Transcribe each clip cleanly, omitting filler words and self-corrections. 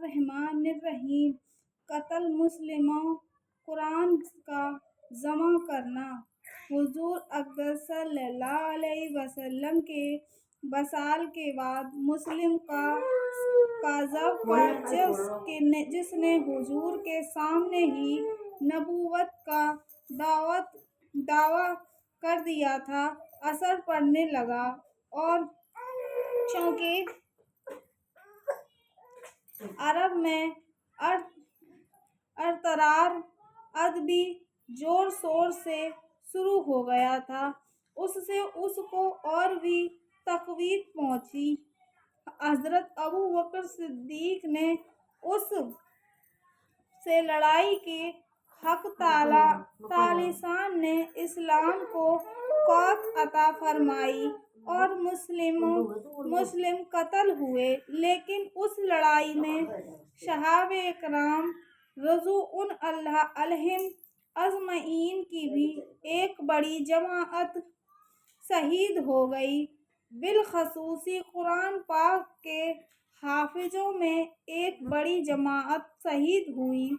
الرحمن الرحیم۔ قتل مسلموں قرآن کا جمع کرنا۔ حضور اقدس صلی اللہ علیہ وسلم کے وصال کے بعد مسلم کا ضرب پر جس نے حضور کے سامنے ہی نبوت کا دعویٰ کر دیا تھا اثر پڑنے لگا، اور چونکہ عرب میں ارترار ادبی زور شور سے شروع ہو گیا تھا، اس سے اس کو اور بھی تقویت پہنچی۔ حضرت ابوبکر صدیق نے اس سے لڑائی کی۔ حق تعالیٰ شان نے اسلام کو قوت عطا فرمائی اور مسلم قتل ہوئے، لیکن اس لڑائی میں صحابہ کرام رضوان اللہ علیہم اجمعین کی بھی ایک بڑی جماعت شہید ہو گئی۔ بالخصوص قرآن پاک کے حافظوں میں ایک بڑی جماعت شہید ہوئی۔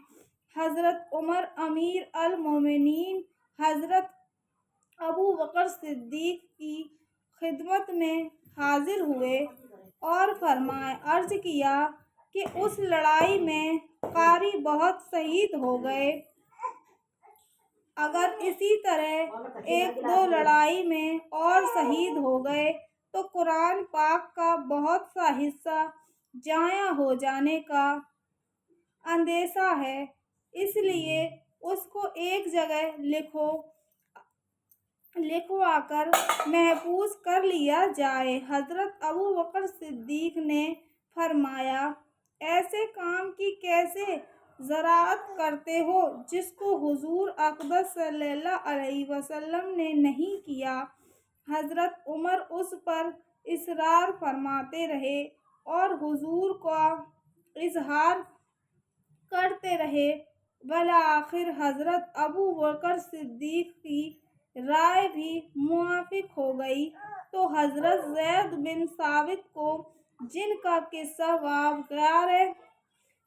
حضرت عمر امیر المومنین حضرت ابوبکر صدیق کی خدمت میں حاضر ہوئے اور عرض کیا کہ اس لڑائی میں قاری بہت شہید ہو گئے، اگر اسی طرح ایک دو لڑائی میں اور شہید ہو گئے تو قرآن پاک کا بہت سا حصہ ضائع ہو جانے کا اندیشہ ہے، اس لیے اس کو ایک جگہ لکھوا کر محفوظ کر لیا جائے۔ حضرت ابوبکر صدیق نے فرمایا، ایسے کام کی کیسے جرأت کرتے ہو جس کو حضور اقدس صلی اللہ علیہ وسلم نے نہیں کیا؟ حضرت عمر اس پر اصرار فرماتے رہے اور حضور کا اظہار کرتے رہے۔ بالآخر حضرت ابوبکر صدیق کی رائے بھی موافق ہو گئی تو حضرت زید بن ثابت کو، جن کا قصہ باب 11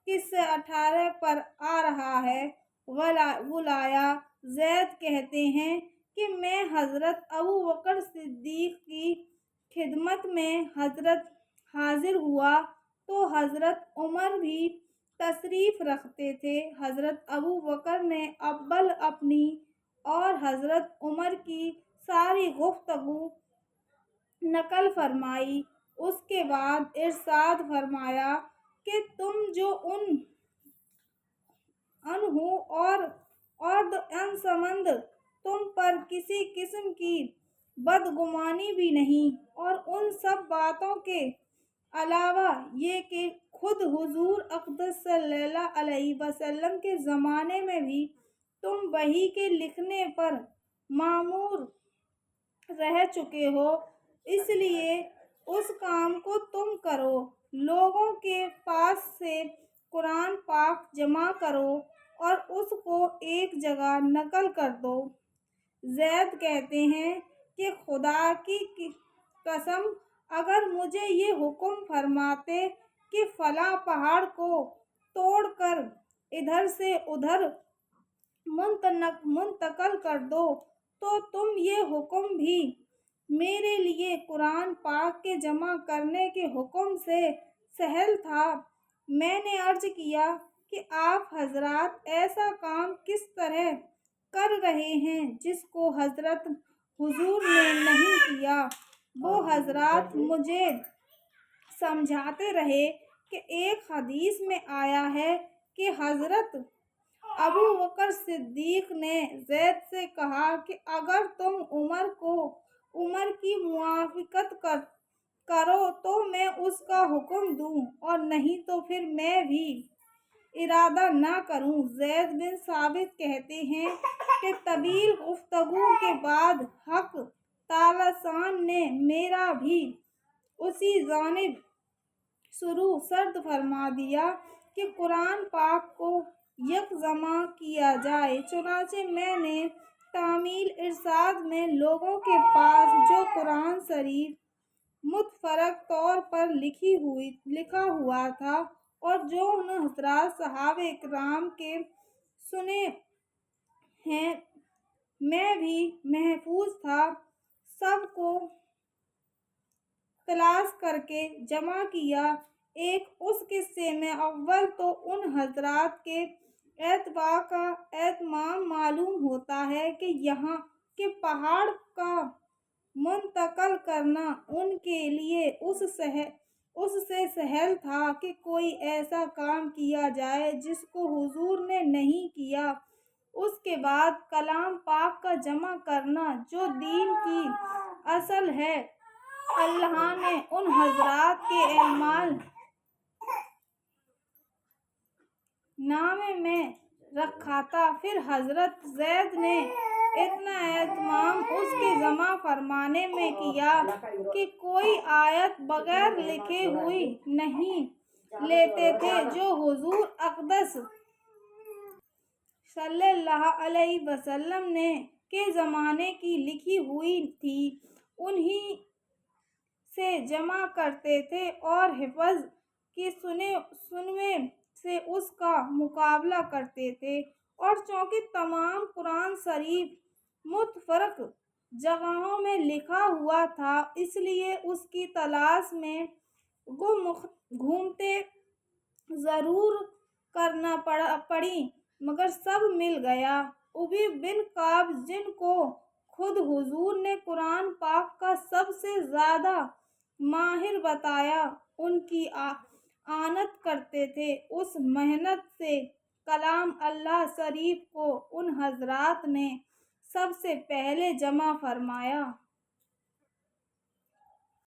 قصہ 18 پر آ رہا ہے، بلایا۔ زید کہتے ہیں کہ میں حضرت ابوبکر صدیق کی خدمت میں حاضر ہوا تو حضرت عمر بھی تشریف رکھتے تھے۔ حضرت ابوبکر نے اول اپنی اور حضرت عمر کی ساری گفتگو نقل فرمائی، اس کے بعد ارشاد فرمایا کہ تم جو ان ہو اور ان سمند تم پر کسی قسم کی بدگمانی بھی نہیں، اور ان سب باتوں کے علاوہ یہ کہ خود حضور اقدس صلی اللہ علیہ وسلم کے زمانے میں بھی تم وحی کے لکھنے پر مامور رہ چکے ہو، اس لیے اس کام کو تم کرو، لوگوں کے پاس سے قرآن پاک جمع کرو اور اس کو ایک جگہ نقل کر دو۔ زید کہتے ہیں کہ خدا کی قسم اگر مجھے یہ حکم فرماتے کہ فلاں پہاڑ کو توڑ کر ادھر سے ادھر منتقل کر دو تو تم یہ حکم بھی میرے لیے قرآن پاک کے جمع کرنے کے حکم سے سہل تھا۔ میں نے عرض کیا کہ آپ حضرات ایسا کام کس طرح کر رہے ہیں جس کو حضرت حضور نے نہیں کیا؟ وہ حضرات مجھے سمجھاتے رہے کہ ایک حدیث میں آیا ہے کہ حضرت ابوبکر صدیق نے زید سے کہا کہ اگر تم عمر کی موافقت کرو تو میں اس کا حکم دوں، اور نہیں تو پھر میں بھی ارادہ نہ کروں۔ زید بن ثابت کہتے ہیں کہ طویل گفتگو کے بعد حق تعالیٰ شان نے میرا بھی اسی جانب سرد فرما دیا کہ قرآن پاک کو یک جمع کیا جائے۔ چنانچہ میں نے تعمیل ارشاد میں لوگوں کے پاس جو قرآن شریف متفرق طور پر لکھا ہوا تھا اور جو ان حضرات صحابہ کرام کے سنے ہیں میں بھی محفوظ تھا، سب کو تلاش کر کے جمع کیا۔ ایک اس قصے میں اول تو ان حضرات کے اتباع کا اہتمام معلوم ہوتا ہے کہ یہاں کے پہاڑ کا منتقل کرنا ان کے لیے اس سے سہل تھا کہ کوئی ایسا کام کیا جائے جس کو حضور نے نہیں کیا۔ اس کے بعد کلام پاک کا جمع کرنا جو دین کی اصل ہے، اللہ نے ان حضرات کے اعمال نامے میں رکھا تھا۔ پھر حضرت زید نے اتنا اہتمام اس کے جمع فرمانے میں کیا کہ کوئی آیت بغیر لکھے ہوئی نہیں لیتے تھے جو حضور اقدس صلی اللہ علیہ وسلم نے کے زمانے کی لکھی ہوئی تھی، انہی سے جمع کرتے تھے اور حفظ کی سنویں سے اس کا مقابلہ کرتے تھے۔ اور چونکہ تمام قرآن شریف متفرق جگہوں میں لکھا ہوا تھا، اس لیے اس کی تلاش میں گھومتے ضرور کرنا پڑی، مگر سب مل گیا۔ ابی بن کعب جن کو خود حضور نے قرآن پاک کا سب سے زیادہ ماہر بتایا، ان کی اعانت کرتے تھے۔ اس محنت سے کلام اللہ شریف کو ان حضرات نے سب سے پہلے جمع فرمایا۔